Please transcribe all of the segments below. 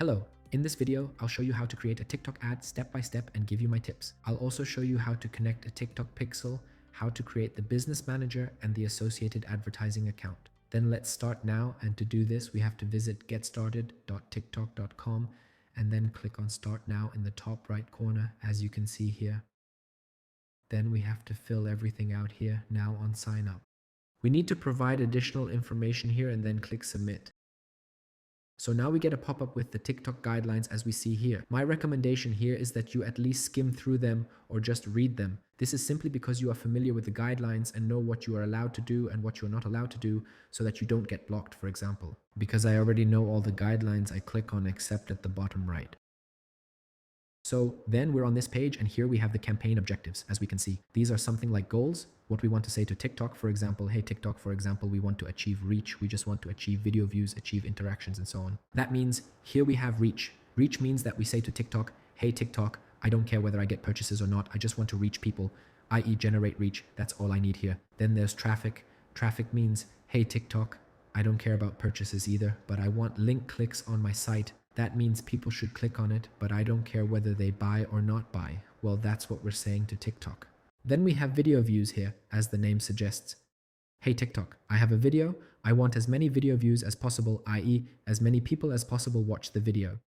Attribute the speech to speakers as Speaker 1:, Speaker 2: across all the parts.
Speaker 1: Hello, in this video, I'll show you how to create a TikTok ad step by step and give you my tips. I'll also show you how to connect a TikTok pixel, how to create the business manager and the associated advertising account. Then let's start now, and to do this, we have to visit getstarted.tiktok.com and then click on Start Now in the top right corner, as you can see here. Then we have to fill everything out here now on Sign Up. We need to provide additional information here and then click Submit. So now we get a pop-up with the TikTok guidelines as we see here. My recommendation here is that you at least skim through them or just read them. This is simply because you are familiar with the guidelines and know what you are allowed to do and what you are not allowed to do, so that you don't get blocked, for example. Because I already know all the guidelines, I click on Accept at the bottom right. So then we're on this page, and here we have the campaign objectives. As we can see, these are something like goals, what we want to say to TikTok, for example. Hey TikTok, for example, we want to achieve reach. We just want to achieve video views, achieve interactions, and so on. That means here we have reach. Reach means that we say to TikTok, hey TikTok, I don't care whether I get purchases or not. I just want to reach people, i.e. generate reach. That's all I need here. Then there's traffic. Traffic means, hey TikTok, I don't care about purchases either, but I want link clicks on my site. That means people should click on it, but I don't care whether they buy or not buy. Well, that's what we're saying to TikTok. Then we have video views here, as the name suggests. Hey TikTok, I have a video. I want as many video views as possible, i.e. as many people as possible watch the video.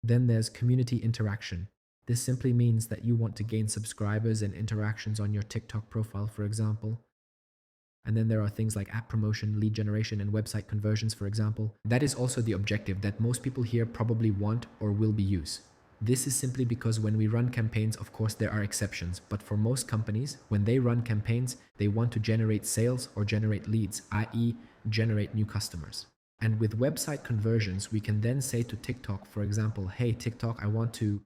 Speaker 1: Then there's community interaction. This simply means that you want to gain subscribers and interactions on your TikTok profile, for example. And then there are things like app promotion, lead generation, and website conversions, for example. That is also the objective that most people here probably want or will be used. This is simply because when we run campaigns, of course, there are exceptions. But for most companies, when they run campaigns, they want to generate sales or generate leads, i.e. generate new customers. And with website conversions, we can then say to TikTok, for example, hey TikTok, I want to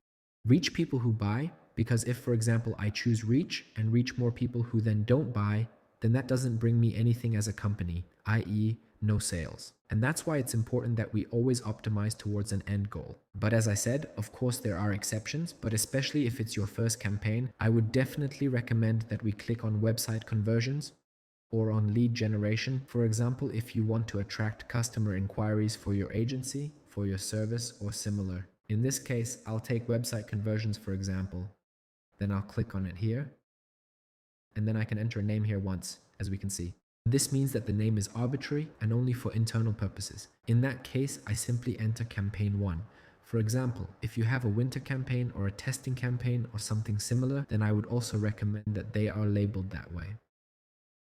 Speaker 1: reach people who buy, because if, for example, I choose reach and reach more people who then don't buy, then that doesn't bring me anything as a company, i.e. no sales. And that's why it's important that we always optimize towards an end goal. But as I said, of course there are exceptions, but especially if it's your first campaign, I would definitely recommend that we click on website conversions or on lead generation. For example, if you want to attract customer inquiries for your agency, for your service, or similar. In this case, I'll take website conversions, for example. Then I'll click on it here. And then I can enter a name here once, as we can see. This means that the name is arbitrary and only for internal purposes. In that case, I simply enter campaign 1. For example, if you have a winter campaign or a testing campaign or something similar, then I would also recommend that they are labeled that way.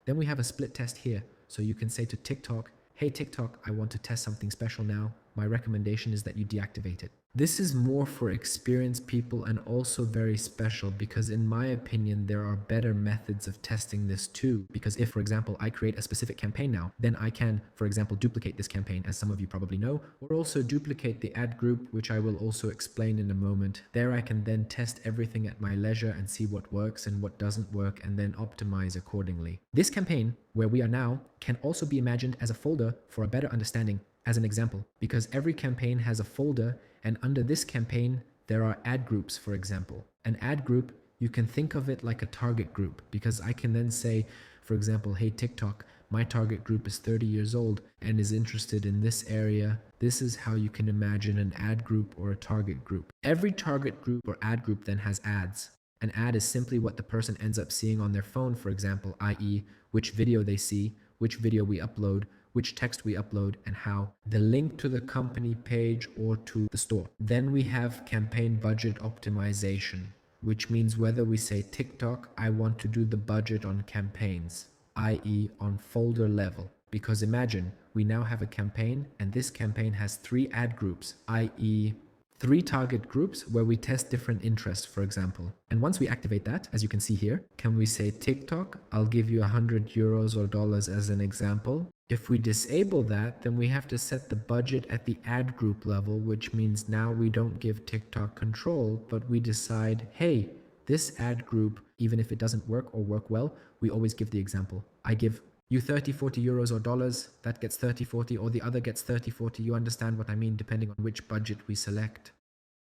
Speaker 1: Then we have a split test here. So you can say to TikTok, hey TikTok, I want to test something special now. My recommendation is that you deactivate it. This is more for experienced people and also very special because in my opinion, there are better methods of testing this too. Because if, for example, I create a specific campaign now, then I can, for example, duplicate this campaign, as some of you probably know, or also duplicate the ad group, which I will also explain in a moment. There I can then test everything at my leisure and see what works and what doesn't work and then optimize accordingly. This campaign, where we are now, can also be imagined as a folder for a better understanding. As an example, because every campaign has a folder, and under this campaign, there are ad groups, for example. An ad group, you can think of it like a target group, because I can then say, for example, hey TikTok, my target group is 30 years old and is interested in this area. This is how you can imagine an ad group or a target group. Every target group or ad group then has ads. An ad is simply what the person ends up seeing on their phone, for example, i.e. which video they see, which video we upload, which text we upload, and how. The link to the company page or to the store. Then we have campaign budget optimization, which means whether we say TikTok, I want to do the budget on campaigns, i.e. on folder level. Because imagine, we now have a campaign and this campaign has 3 ad groups, i.e. 3 target groups where we test different interests, for example. And once we activate that, as you can see here, can we say TikTok, I'll give you 100 euros or dollars as an example. If we disable that, then we have to set the budget at the ad group level, which means now we don't give TikTok control, but we decide, hey, this ad group, even if it doesn't work or work well, we always give the example. I give you 30, 40 euros or dollars, that gets 30, 40, or the other gets 30, 40. You understand what I mean, depending on which budget we select.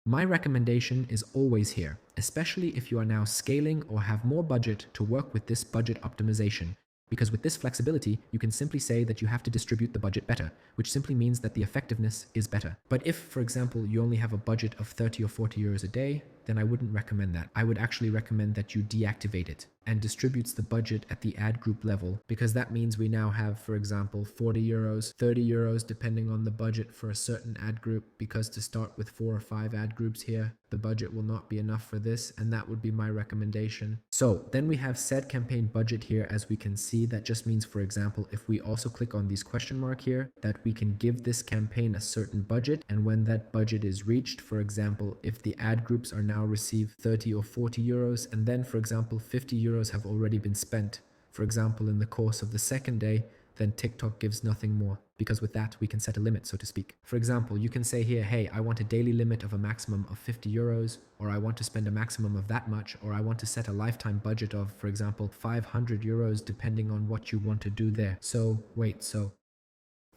Speaker 1: My recommendation is always here, especially if you are now scaling or have more budget to work with this budget optimization. because with this flexibility, you can simply say that you have to distribute the budget better, which simply means that the effectiveness is better. But if, for example, you only have a budget of 30 or 40 euros a day, then I wouldn't recommend that. I would actually recommend that you deactivate it and distributes the budget at the ad group level, because that means we now have, for example, 40 euros, 30 euros, depending on the budget for a certain ad group, because to start with 4 or 5 ad groups here, the budget will not be enough for this, and that would be my recommendation. So then we have set campaign budget here. As we can see, that just means, for example, if we also click on these question mark here, that we can give this campaign a certain budget, and when that budget is reached, for example, if the ad groups are now receive 30 or 40 euros, and then, for example, 50 euros have already been spent, for example, in the course of the second day, then TikTok gives nothing more, because with that we can set a limit, so to speak. For example, you can say here, hey, I want a daily limit of a maximum of 50 euros, or I want to spend a maximum of that much, or I want to set a lifetime budget of, for example, 500 euros, depending on what you want to do there. So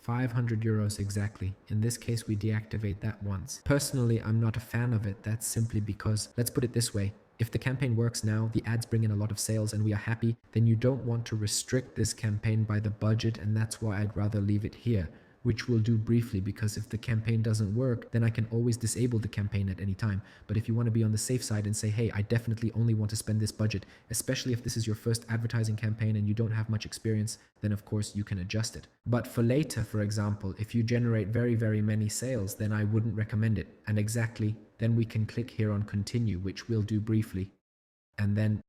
Speaker 1: 500 euros exactly. In this case, we deactivate that once. Personally, I'm not a fan of it. That's simply because, let's put it this way, if the campaign works now, the ads bring in a lot of sales and we are happy, then you don't want to restrict this campaign by the budget, and that's why I'd rather leave it here, which we'll do briefly, because if the campaign doesn't work, then I can always disable the campaign at any time. But if you want to be on the safe side and say, hey, I definitely only want to spend this budget, especially if this is your first advertising campaign and you don't have much experience, then of course you can adjust it. But for later, for example, if you generate very, very many sales, then I wouldn't recommend it. And exactly, then we can click here on continue, which we'll do briefly. And then,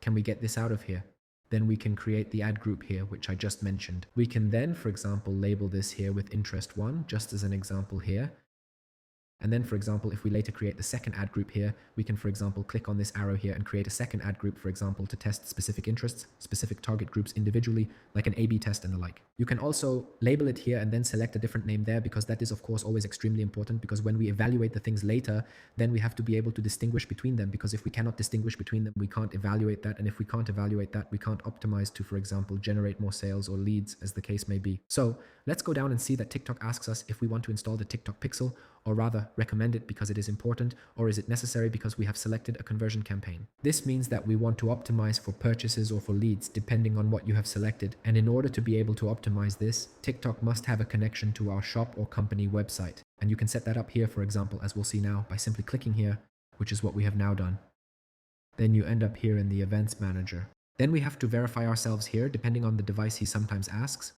Speaker 1: can we get this out of here? Then we can create the ad group here, which I just mentioned. We can then, for example, label this here with interest 1, just as an example here. And then, for example, if we later create the second ad group here, we can, for example, click on this arrow here and create a second ad group, for example, to test specific interests, specific target groups individually, like an A/B test and the like. You can also label it here and then select a different name there, because that is, of course, always extremely important, because when we evaluate the things later, then we have to be able to distinguish between them, because if we cannot distinguish between them, we can't evaluate that. And if we can't evaluate that, we can't optimize to, for example, generate more sales or leads, as the case may be. So let's go down and see that TikTok asks us if we want to install the TikTok Pixel, or rather recommend it because it is important, or is it necessary because we have selected a conversion campaign. This means that we want to optimize for purchases or for leads, depending on what you have selected. And in order to be able to optimize this, TikTok must have a connection to our shop or company website. And you can set that up here, for example, as we'll see now, by simply clicking here, which is what we have now done. Then you end up here in the events manager. Then we have to verify ourselves here, depending on the device he sometimes asks.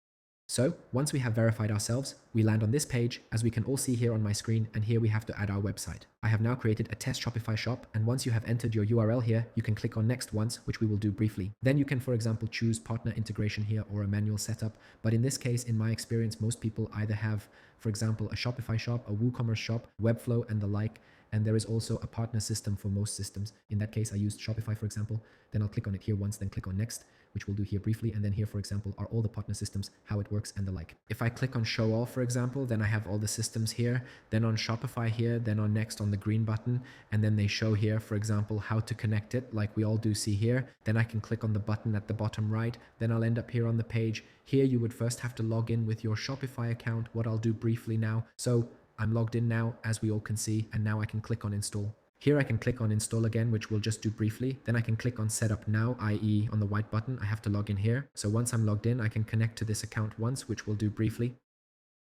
Speaker 1: So once we have verified ourselves, we land on this page, as we can all see here on my screen, and here we have to add our website. I have now created a test Shopify shop, and once you have entered your URL here, you can click on next once, which we will do briefly. Then you can, for example, choose partner integration here or a manual setup. But in this case, in my experience, most people either have, for example, a Shopify shop, a WooCommerce shop, Webflow, and the like. And there is also a partner system for most systems. In that case, I used Shopify, for example. Then I'll click on it here once, then click on next, which we'll do here briefly. And then here, for example, are all the partner systems, how it works, and the like. If I click on show all, for example, then I have all the systems here. Then on Shopify here, then on next on the green button. And then they show here, for example, how to connect it, like we all do see here. Then I can click on the button at the bottom right. Then I'll end up here on the page. Here, you would first have to log in with your Shopify account, what I'll do briefly now. So I'm logged in now, as we all can see, and now I can click on install. Here I can click on install again, which we'll just do briefly. Then I can click on setup now, i.e. on the white button, I have to log in here. So once I'm logged in, I can connect to this account once, which we'll do briefly.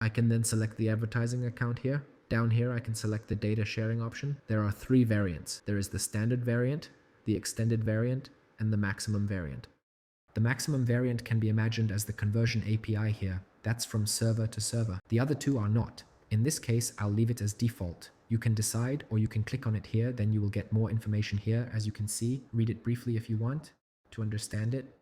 Speaker 1: I can then select the advertising account here. Down here, I can select the data sharing option. There are 3 variants. There is the standard variant, the extended variant, and the maximum variant. The maximum variant can be imagined as the conversion API here. That's from server to server. The other 2 are not. In this case, I'll leave it as default. You can decide, or you can click on it here, then you will get more information here, as you can see. Read it briefly if you want to understand it.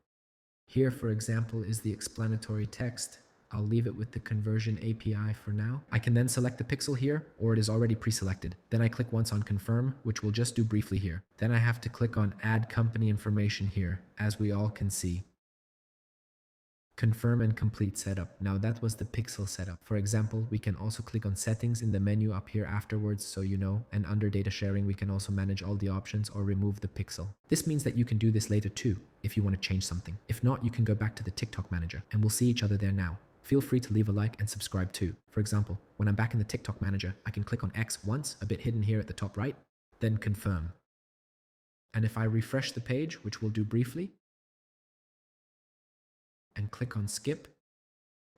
Speaker 1: Here, for example, is the explanatory text. I'll leave it with the conversion API for now. I can then select the pixel here, or it is already pre-selected. Then I click once on confirm, which we'll just do briefly here. Then I have to click on add company information here, as we all can see. Confirm and complete setup. Now that was the pixel setup. For example, we can also click on settings in the menu up here afterwards, so you know, and under data sharing, we can also manage all the options or remove the pixel. This means that you can do this later too, if you want to change something. If not, you can go back to the TikTok manager, and we'll see each other there now. Feel free to leave a like and subscribe too. For example, when I'm back in the TikTok manager, I can click on X once, a bit hidden here at the top right, then confirm. And if I refresh the page, which we'll do briefly, and click on skip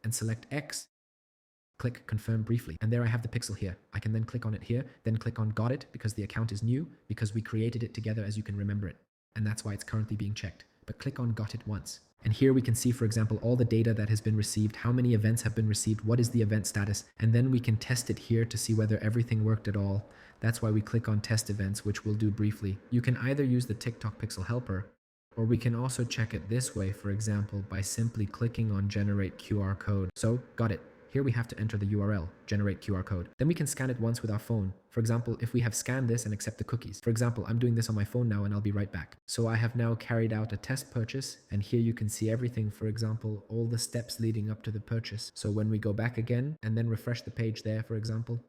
Speaker 1: and select X. Click confirm briefly. And there I have the pixel here. I can then click on it here, then click on got it because the account is new because we created it together as you can remember it. And that's why it's currently being checked. But click on got it once. And here we can see, for example, all the data that has been received, how many events have been received, what is the event status, and then we can test it here to see whether everything worked at all. That's why we click on test events, which we'll do briefly. You can either use the TikTok Pixel Helper, or we can also check it this way, for example, by simply clicking on generate QR code. So, got it. Here we have to enter the URL, generate QR code. Then we can scan it once with our phone. For example, if we have scanned this and accept the cookies. For example, I'm doing this on my phone now and I'll be right back. So I have now carried out a test purchase and here you can see everything, for example, all the steps leading up to the purchase. So when we go back again and then refresh the page there, for example,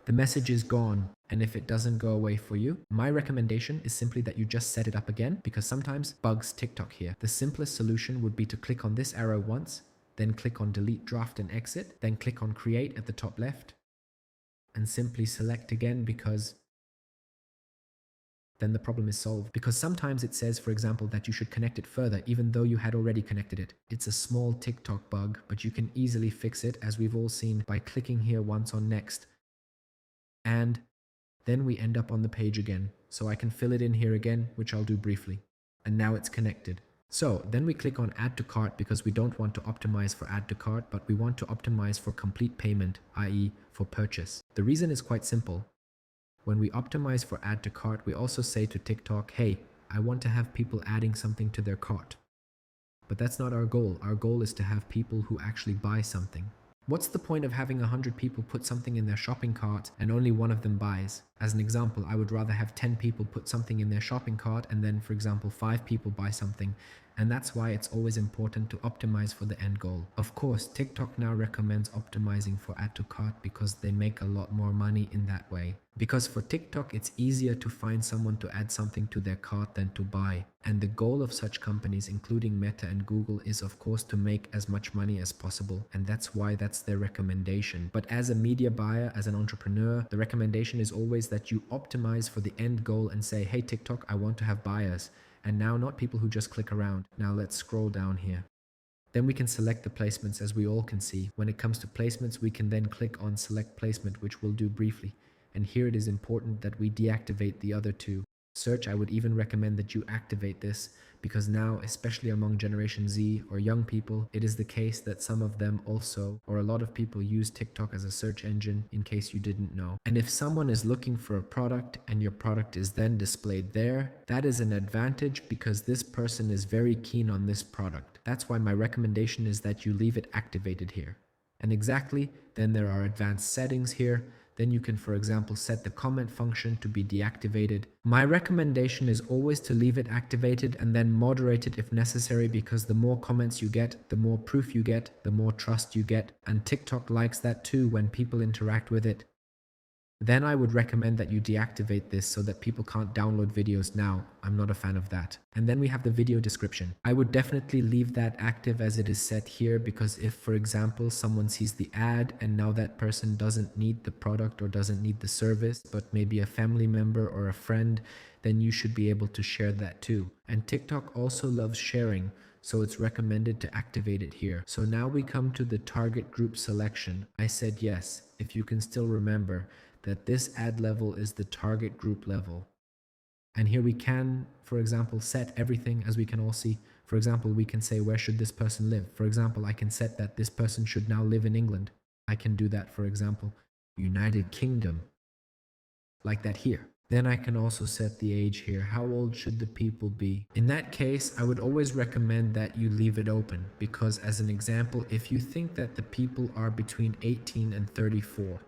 Speaker 1: the message is gone, and if it doesn't go away for you, my recommendation is simply that you just set it up again because sometimes bugs TikTok here. The simplest solution would be to click on this arrow once, then click on delete draft and exit, then click on create at the top left, and simply select again because then the problem is solved. Because sometimes it says, for example, that you should connect it further even though you had already connected it. It's a small TikTok bug, but you can easily fix it as we've all seen by clicking here once on next. And then we end up on the page again. So I can fill it in here again, which I'll do briefly. And now it's connected. So then we click on add to cart because we don't want to optimize for add to cart, but we want to optimize for complete payment, i.e. for purchase. The reason is quite simple. When we optimize for add to cart, we also say to TikTok, hey, I want to have people adding something to their cart. But that's not our goal. Our goal is to have people who actually buy something. What's the point of having 100 people put something in their shopping cart and only one of them buys? As an example, I would rather have 10 people put something in their shopping cart and then, for example, 5 people buy something. And that's why it's always important to optimize for the end goal. Of course, TikTok now recommends optimizing for add to cart because they make a lot more money in that way. Because for TikTok, it's easier to find someone to add something to their cart than to buy. And the goal of such companies, including Meta and Google, is of course to make as much money as possible. And that's why that's their recommendation. But as a media buyer, as an entrepreneur, the recommendation is always that you optimize for the end goal and say, hey, TikTok, I want to have buyers. And now not people who just click around. Now let's scroll down here. Then we can select the placements as we all can see. When it comes to placements, we can then click on select placement, which we'll do briefly. And here it is important that we deactivate the other two. Search, I would even recommend that you activate this because now, especially among Generation Z or young people, it is the case that some of them also, or a lot of people use TikTok as a search engine in case you didn't know. And if someone is looking for a product and your product is then displayed there, that is an advantage because this person is very keen on this product. That's why my recommendation is that you leave it activated here. And exactly, then there are advanced settings here. Then you can, for example, set the comment function to be deactivated. My recommendation is always to leave it activated and then moderate it if necessary because the more comments you get, the more proof you get, the more trust you get. And TikTok likes that too when people interact with it. Then I would recommend that you deactivate this so that people can't download videos now. I'm not a fan of that. And then we have the video description. I would definitely leave that active as it is set here because if, for example, someone sees the ad and now that person doesn't need the product or doesn't need the service, but maybe a family member or a friend, then you should be able to share that too. And TikTok also loves sharing, so it's recommended to activate it here. So now we come to the target group selection. I said yes, if you can still remember that this ad level is the target group level. And here we can, for example, set everything as we can all see. For example, we can say, where should this person live? For example, I can set that this person should now live in England. I can do that, for example, United Kingdom, like that here. Then I can also set the age here. How old should the people be? In that case, I would always recommend that you leave it open because as an example, if you think that the people are between 18 and 34,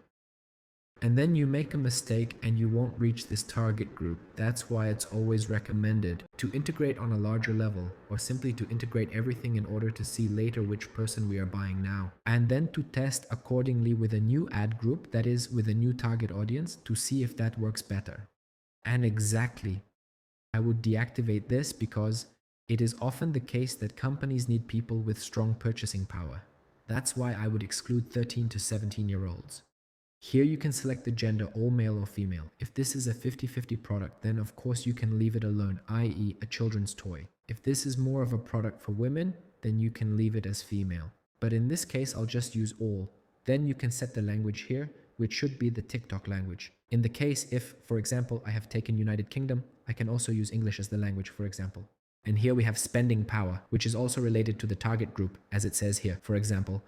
Speaker 1: and then you make a mistake and you won't reach this target group. That's why it's always recommended to integrate on a larger level or simply to integrate everything in order to see later which person we are buying now. And then to test accordingly with a new ad group, that is with a new target audience, to see if that works better. And exactly, I would deactivate this because it is often the case that companies need people with strong purchasing power. That's why I would exclude 13 to 17-year-olds. Here you can select the gender, all male or female. If this is a 50-50 product, then of course you can leave it alone, i.e. a children's toy. If this is more of a product for women, then you can leave it as female. But in this case, I'll just use all. Then you can set the language here, which should be the TikTok language. In the case if, for example, I have taken United Kingdom, I can also use English as the language, for example. And here we have spending power, which is also related to the target group, as it says here, for example.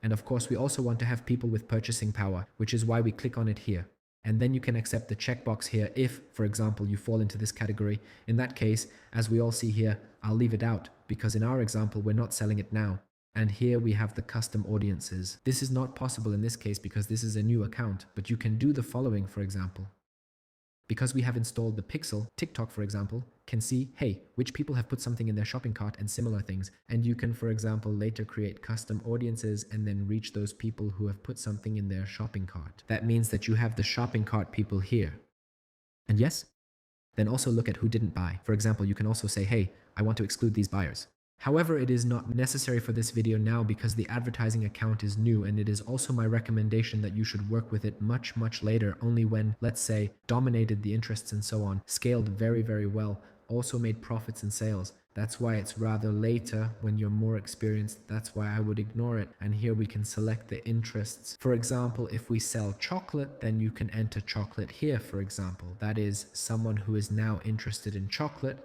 Speaker 1: And of course, we also want to have people with purchasing power, which is why we click on it here. And then you can accept the checkbox here if, for example, you fall into this category. In that case, as we all see here, I'll leave it out because in our example, we're not selling it now. And here we have the custom audiences. This is not possible in this case because this is a new account, but you can do the following, for example. Because we have installed the pixel, TikTok, for example, can see, hey, which people have put something in their shopping cart and similar things. And you can, for example, later create custom audiences and then reach those people who have put something in their shopping cart. That means that you have the shopping cart people here. And yes, then also look at who didn't buy. For example, you can also say, hey, I want to exclude these buyers. However, it is not necessary for this video now because the advertising account is new, and it is also my recommendation that you should work with it much later, only when, let's say, dominated the interests and so on, scaled very well, also made profits and sales. That's why it's rather later when you're more experienced. That's why I would ignore it. And here we can select the interests. For example, if we sell chocolate, then you can enter chocolate here, for example. That is, someone who is now interested in chocolate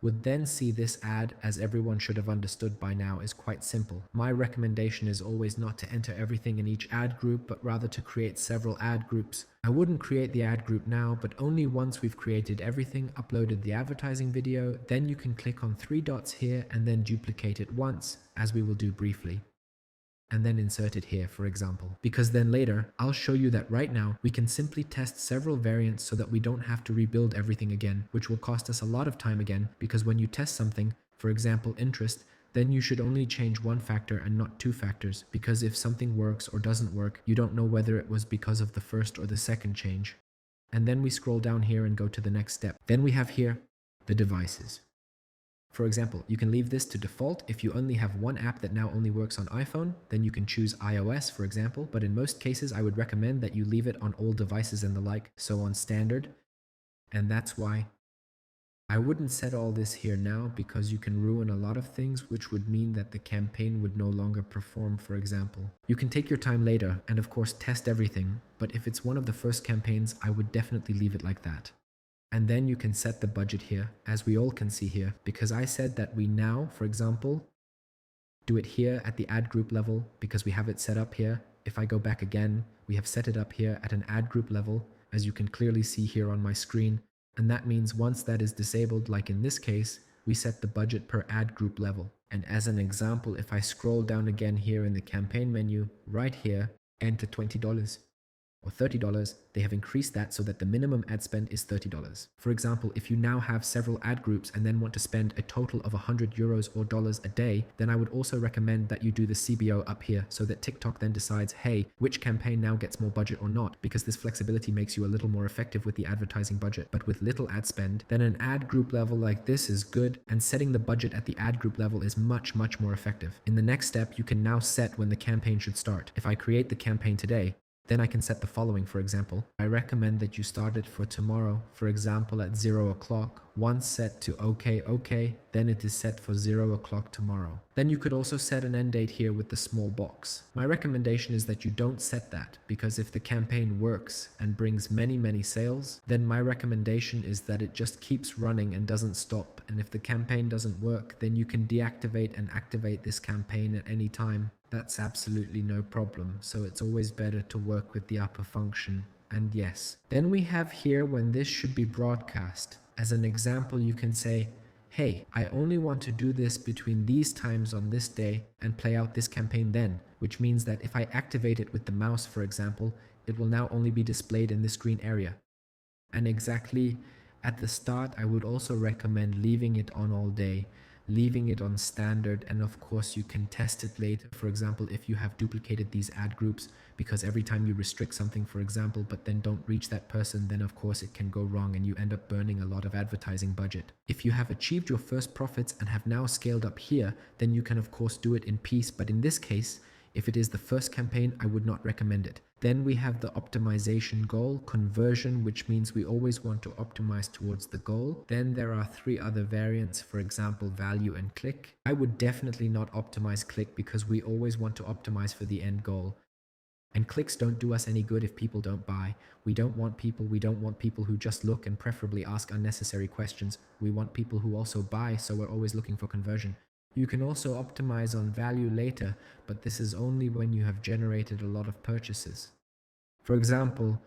Speaker 1: would then see this ad, as everyone should have understood by now, is quite simple. My recommendation is always not to enter everything in each ad group, but rather to create several ad groups. I wouldn't create the ad group now, but only once we've created everything, uploaded the advertising video, then you can click on 3 dots here and then duplicate it once, as we will do briefly. And then insert it here, for example. Because then later, I'll show you that right now, we can simply test several variants so that we don't have to rebuild everything again, which will cost us a lot of time again, because when you test something, for example, interest, then you should only change one factor and not 2 factors, because if something works or doesn't work, you don't know whether it was because of the first or the second change. And then we scroll down here and go to the next step. Then we have here the devices. For example, you can leave this to default. If you only have one app that now only works on iPhone, then you can choose iOS, for example. But in most cases, I would recommend that you leave it on all devices and the like, so on standard. And that's why I wouldn't set all this here now, because you can ruin a lot of things, which would mean that the campaign would no longer perform, for example. You can take your time later and of course test everything, but if it's one of the first campaigns, I would definitely leave it like that. And then you can set the budget here, as we all can see here, because I said that we now, for example, do it here at the ad group level because we have it set up here. If I go back again, we have set it up here at an ad group level, as you can clearly see here on my screen. And that means once that is disabled, like in this case, we set the budget per ad group level. And as an example, if I scroll down again here in the campaign menu, right here, enter $20. Or $30, they have increased that so that the minimum ad spend is $30. For example, if you now have several ad groups and then want to spend a total of €100 or dollars a day, then I would also recommend that you do the CBO up here so that TikTok then decides, hey, which campaign now gets more budget or not, because this flexibility makes you a little more effective with the advertising budget. But with little ad spend, then an ad group level like this is good, and setting the budget at the ad group level is much more effective. In the next step, you can now set when the campaign should start. If I create the campaign today, then I can set the following, for example. I recommend that you start it for tomorrow, for example at 0 o'clock. Once set to OK, then it is set for 0 o'clock tomorrow. Then you could also set an end date here with the small box. My recommendation is that you don't set that, because if the campaign works and brings many sales, then my recommendation is that it just keeps running and doesn't stop. And if the campaign doesn't work, then you can deactivate and activate this campaign at any time. That's absolutely no problem, so it's always better to work with the upper function. And yes, then we have here when this should be broadcast. As an example, you can say, hey, I only want to do this between these times on this day and play out this campaign then, which means that if I activate it with the mouse, for example, it will now only be displayed in this green area. And exactly at the start, I would also recommend leaving it on all day, leaving it on standard, and of course you can test it later, for example, if you have duplicated these ad groups, because every time you restrict something, for example, but then don't reach that person, then of course it can go wrong and you end up burning a lot of advertising budget. If you have achieved your first profits and have now scaled up here, then you can of course do it in peace, but in this case, If it is the first campaign, I would not recommend it. Then we have the optimization goal, conversion, which means we always want to optimize towards the goal. Then there are 3 other variants, for example, value and click. I would definitely not optimize click because we always want to optimize for the end goal. And clicks don't do us any good if people don't buy. We don't want people who just look and preferably ask unnecessary questions. We want people who also buy, so we're always looking for conversion. You can also optimize on value later, but this is only when you have generated a lot of purchases. For example,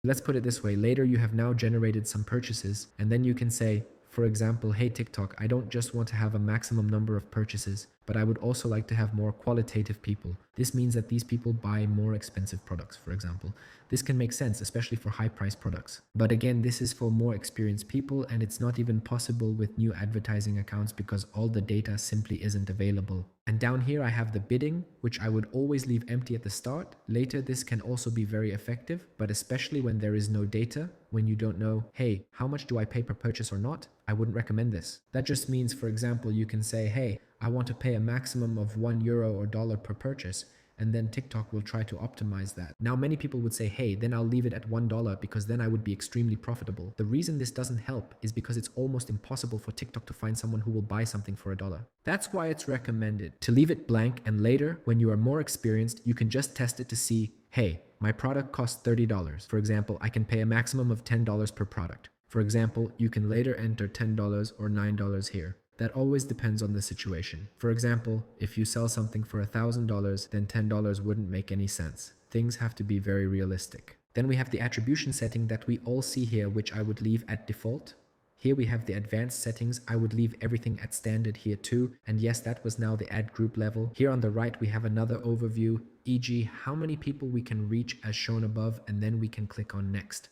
Speaker 1: let's put it this way, later you have now generated some purchases, and then you can say, for example, hey TikTok, I don't just want to have a maximum number of purchases, but I would also like to have more qualitative people. This means that these people buy more expensive products, for example. This can make sense, especially for high-priced products. But again, this is for more experienced people, and it's not even possible with new advertising accounts because all the data simply isn't available. And down here I have the bidding, which I would always leave empty at the start. Later this can also be very effective, but especially when there is no data, when you don't know, hey, how much do I pay per purchase or not? I wouldn't recommend this. That just means, for example, you can say, hey, I want to pay a maximum of €1 or dollar per purchase, and then TikTok will try to optimize that. Now, many people would say, hey, then I'll leave it at $1 because then I would be extremely profitable. The reason this doesn't help is because it's almost impossible for TikTok to find someone who will buy something for $1. That's why it's recommended to leave it blank, and later, when you are more experienced, you can just test it to see, hey, my product costs $30. For example, I can pay a maximum of $10 per product. For example, you can later enter $10 or $9 here. That always depends on the situation. For example, if you sell something for $1,000, then $10 wouldn't make any sense. Things have to be very realistic. Then we have the attribution setting that we all see here, which I would leave at default. Here we have the advanced settings. I would leave everything at standard here too. And yes, that was now the ad group level. Here on the right, we have another overview, e.g. how many people we can reach as shown above, and then we can click on next.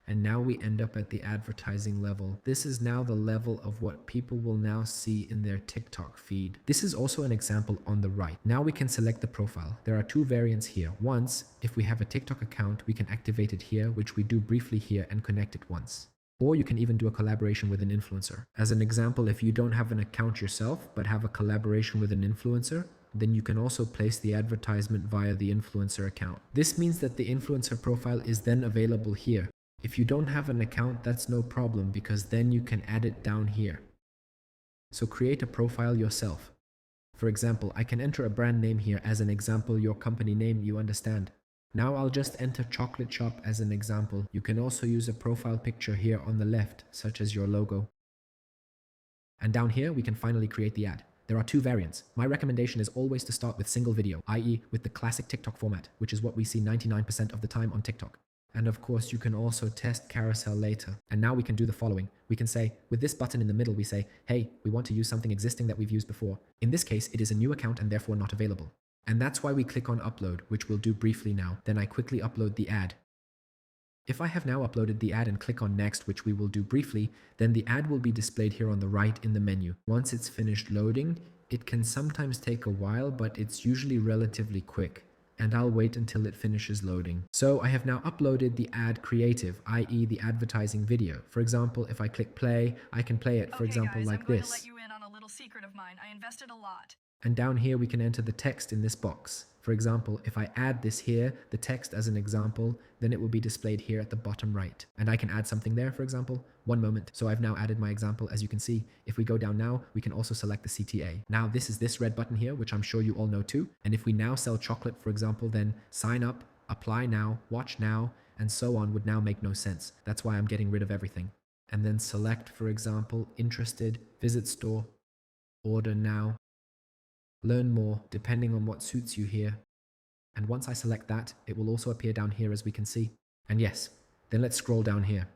Speaker 1: And now we end up at the advertising level. This is now the level of what people will now see in their TikTok feed. This is also an example on the right. Now we can select the profile. There are 2 variants here. Once, if we have a TikTok account, we can activate it here, which we do briefly here, and connect it once. Or you can even do a collaboration with an influencer. As an example, if you don't have an account yourself, but have a collaboration with an influencer, then you can also place the advertisement via the influencer account. This means that the influencer profile is then available here. If you don't have an account, that's no problem because then you can add it down here. So create a profile yourself. For example, I can enter a brand name here as an example, your company name, you understand. Now I'll just enter chocolate shop as an example. You can also use a profile picture here on the left, such as your logo. And down here, we can finally create the ad. There are 2 variants. My recommendation is always to start with single video, i.e. with the classic TikTok format, which is what we see 99% of the time on TikTok. And of course, you can also test carousel later. And now we can do the following. We can say, with this button in the middle, we say, hey, we want to use something existing that we've used before. In this case, it is a new account and therefore not available. And that's why we click on upload, which we'll do briefly now. Then I quickly upload the ad. If I have now uploaded the ad and click on next, which we will do briefly, then the ad will be displayed here on the right in the menu. Once it's finished loading, it can sometimes take a while, but it's usually relatively quick. And I'll wait until it finishes loading. So I have now uploaded the ad creative, i.e. the advertising video. For example, if I click play, I can play it, for example,
Speaker 2: guys,
Speaker 1: like
Speaker 2: I'm going
Speaker 1: this.
Speaker 2: to let you in on a little secret of mine. I invested a lot.
Speaker 1: And down here, we can enter the text in this box. For example, if I add this here, the text as an example, then it will be displayed here at the bottom right. And I can add something there, for example. One moment. So I've now added my example. As you can see, if we go down now, we can also select the CTA. Now this is this red button here, which I'm sure you all know too. And if we now sell chocolate, for example, then sign up, apply now, watch now, and so on would now make no sense. That's why I'm getting rid of everything. And then select, for example, interested, visit store, order now, learn more, depending on what suits you here. And once I select that, it will also appear down here as we can see. And yes, then let's scroll down here.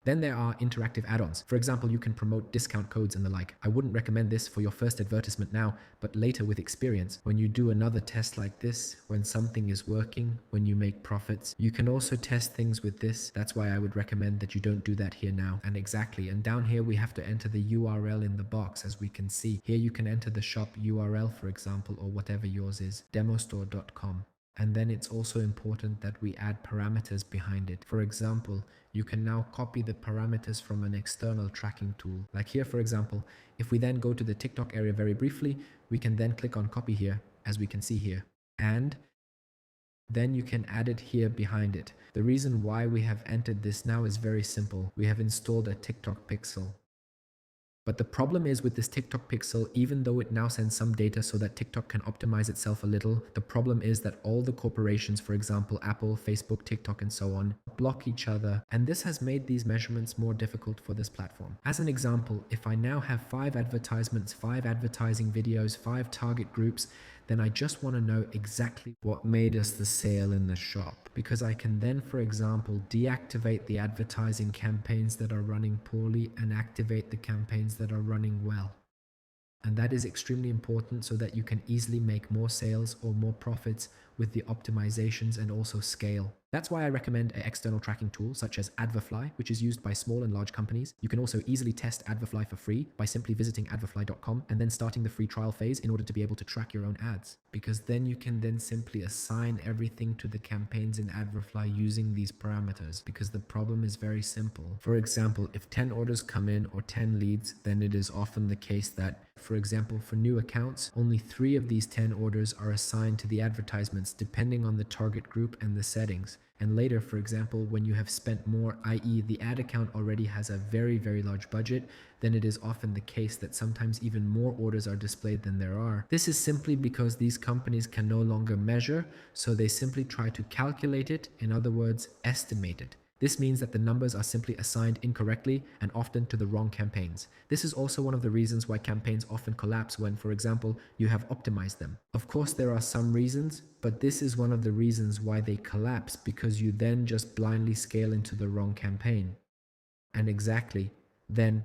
Speaker 1: Then there are interactive add-ons. For example, you can promote discount codes and the like. I wouldn't recommend this for your first advertisement now, but later with experience, when you do another test like this, when something is working, when you make profits, you can also test things with this. That's why I would recommend that you don't do that here now. And exactly, and down here we have to enter the URL in the box, as we can see. Here you can enter the shop URL, for example, or whatever yours is, demostore.com. And then it's also important that we add parameters behind it. For example, you can now copy the parameters from an external tracking tool. Like here, for example, if we then go to the TikTok area very briefly, we can then click on copy here. as we can see here. And then you can add it here behind it. The reason why we have entered this now is very simple. We have installed a TikTok pixel. But the problem is with this TikTok pixel, even though it now sends some data so that TikTok can optimize itself a little, the problem is that all the corporations, for example, Apple, Facebook, TikTok, and so on, block each other. And this has made these measurements more difficult for this platform. As an example, if I now have 5 advertisements, 5 advertising videos, 5 target groups, then I just want to know exactly what made us the sale in the shop. Because I can then, for example, deactivate the advertising campaigns that are running poorly and activate the campaigns that are running well. And that is extremely important so that you can easily make more sales or more profits with the optimizations and also scale. That's why I recommend an external tracking tool such as Adverfly, which is used by small and large companies. You can also easily test Adverfly for free by simply visiting adverfly.com and then starting the free trial phase in order to be able to track your own ads. Because then you can then simply assign everything to the campaigns in Adverfly using these parameters. Because the problem is very simple. For example, if 10 orders come in or 10 leads, then it is often the case that, for example, for new accounts, only 3 of these 10 orders are assigned to the advertisements depending on the target group and the settings. And later, for example, when you have spent more, i.e. the ad account already has a very, very large budget, then it is often the case that sometimes even more orders are displayed than there are. This is simply because these companies can no longer measure, so they simply try to calculate it, in other words, estimate it. This means that the numbers are simply assigned incorrectly and often to the wrong campaigns. This is also one of the reasons why campaigns often collapse when, for example, you have optimized them. Of course, there are some reasons, but this is one of the reasons why they collapse, because you then just blindly scale into the wrong campaign. And exactly, then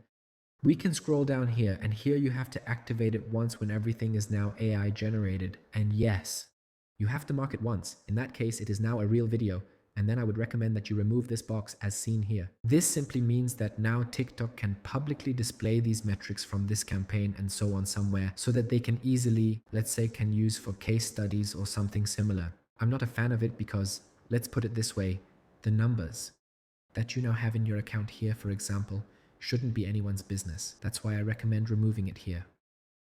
Speaker 1: we can scroll down here, and here you have to activate it once when everything is now AI generated. And yes, you have to mark it once. In that case, it is now a real video. And then I would recommend that you remove this box as seen here. This simply means that now TikTok can publicly display these metrics from this campaign and so on somewhere so that they can easily, let's say, can use for case studies or something similar. I'm not a fan of it because, let's put it this way, the numbers that you now have in your account here, for example, shouldn't be anyone's business. That's why I recommend removing it here.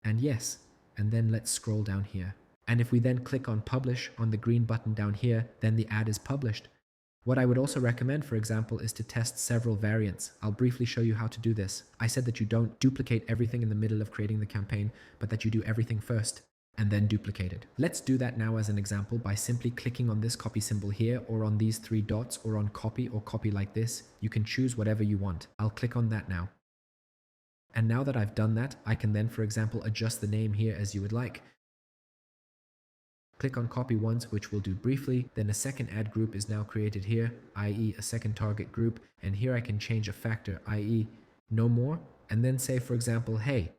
Speaker 1: And yes, and then let's scroll down here. And if we then click on publish on the green button down here, then the ad is published. What I would also recommend, for example, is to test several variants. I'll briefly show you how to do this. I said that you don't duplicate everything in the middle of creating the campaign, but that you do everything first and then duplicate it. Let's do that now as an example by simply clicking on this copy symbol here or on these 3 dots or on copy or copy like this. You can choose whatever you want. I'll click on that now. And now that I've done that, I can then, for example, adjust the name here as you would like. Click on copy once, which we'll do briefly. Then a second ad group is now created here, i.e. a second target group. And here I can change a factor, i.e. no more. And then say, for example, hey,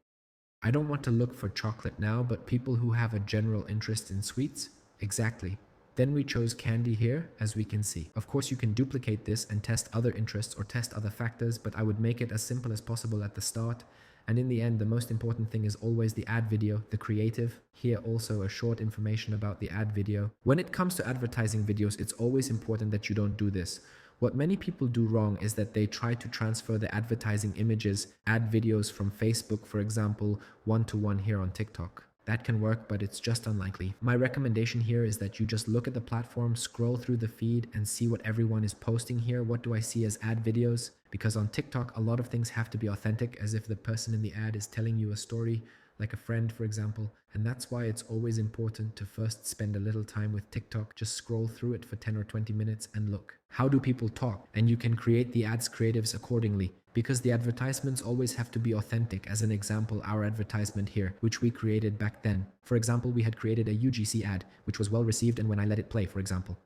Speaker 1: I don't want to look for chocolate now, but people who have a general interest in sweets. Exactly. Then we chose candy here, as we can see. Of course, you can duplicate this and test other interests or test other factors, but I would make it as simple as possible at the start. And in the end, the most important thing is always the ad video, the creative. Here also a short information about the ad video. When it comes to advertising videos, it's always important that you don't do this. What many people do wrong is that they try to transfer the advertising images, ad videos from Facebook, for example, one-to-one here on TikTok. That can work, but it's just unlikely. My recommendation here is that you just look at the platform, scroll through the feed and see what everyone is posting here. What do I see as ad videos? Because on TikTok, a lot of things have to be authentic, as if the person in the ad is telling you a story, like a friend, for example. And that's why it's always important to first spend a little time with TikTok. Just scroll through it for 10 or 20 minutes and look. How do people talk? And you can create the ads creatives accordingly. Because the advertisements always have to be authentic. As an example, our advertisement here, which we created back then. For example, we had created a UGC ad, which was well received, and when I let it play, for example.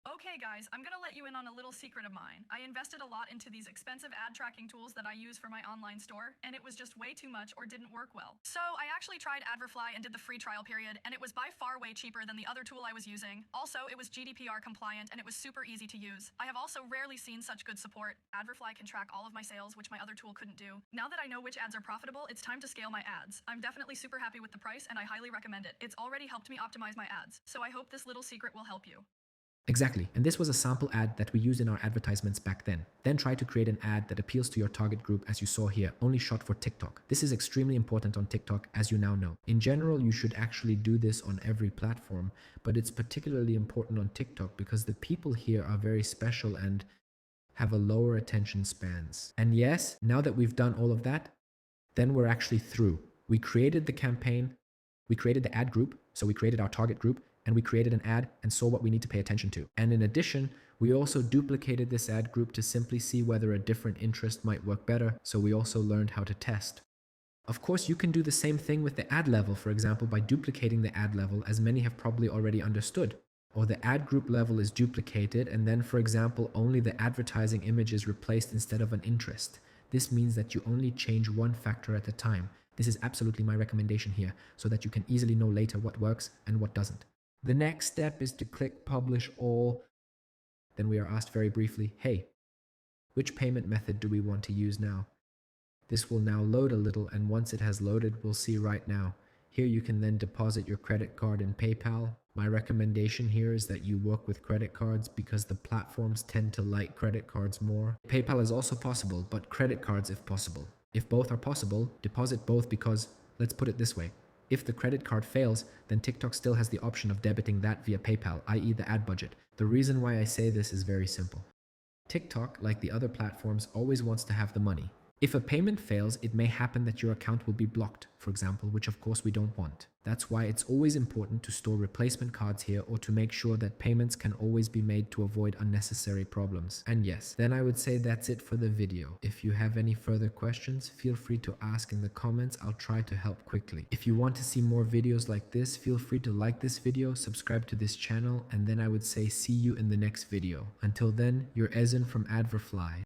Speaker 2: Okay guys, I'm gonna let you in on a little secret of mine. I invested a lot into these expensive ad tracking tools that I use for my online store, and it was just way too much or didn't work well. So I actually tried Adverfly and did the free trial period, and it was by far way cheaper than the other tool I was using. Also, it was GDPR compliant and it was super easy to use. I have also rarely seen such good support. Adverfly can track all of my sales, which my other tool couldn't do. Now that I know which ads are profitable, it's time to scale my ads. I'm definitely super happy with the price and I highly recommend it. It's already helped me optimize my ads, so I hope this little secret will help you.
Speaker 1: Exactly. And this was a sample ad that we used in our advertisements back then. Then try to create an ad that appeals to your target group as you saw here, only shot for TikTok. This is extremely important on TikTok, as you now know. In general, you should actually do this on every platform, but it's particularly important on TikTok because the people here are very special and have a lower attention spans. And yes, now that we've done all of that, then we're actually through. We created the campaign, we created the ad group, so we created our target group, and we created an ad and saw what we need to pay attention to. And in addition, we also duplicated this ad group to simply see whether a different interest might work better, so we also learned how to test. Of course, you can do the same thing with the ad level, for example, by duplicating the ad level, as many have probably already understood. Or the ad group level is duplicated, and then, for example, only the advertising image is replaced instead of an interest. This means that you only change one factor at a time. This is absolutely my recommendation here, so that you can easily know later what works and what doesn't. The next step is to click Publish All. Then we are asked very briefly, hey, which payment method do we want to use now? This will now load a little, and once it has loaded, we'll see right now. Here you can then deposit your credit card in PayPal. My recommendation here is that you work with credit cards because the platforms tend to like credit cards more. PayPal is also possible, but credit cards if possible. If both are possible, deposit both because, let's put it this way, if the credit card fails, then TikTok still has the option of debiting that via PayPal, i.e. the ad budget. The reason why I say this is very simple. TikTok, like the other platforms, always wants to have the money. If a payment fails, it may happen that your account will be blocked, for example, which of course we don't want. That's why it's always important to store replacement cards here or to make sure that payments can always be made to avoid unnecessary problems. And yes, then I would say that's it for the video. If you have any further questions, feel free to ask in the comments. I'll try to help quickly. If you want to see more videos like this, feel free to like this video, subscribe to this channel, and then I would say see you in the next video. Until then, you're Ezin from Adverfly.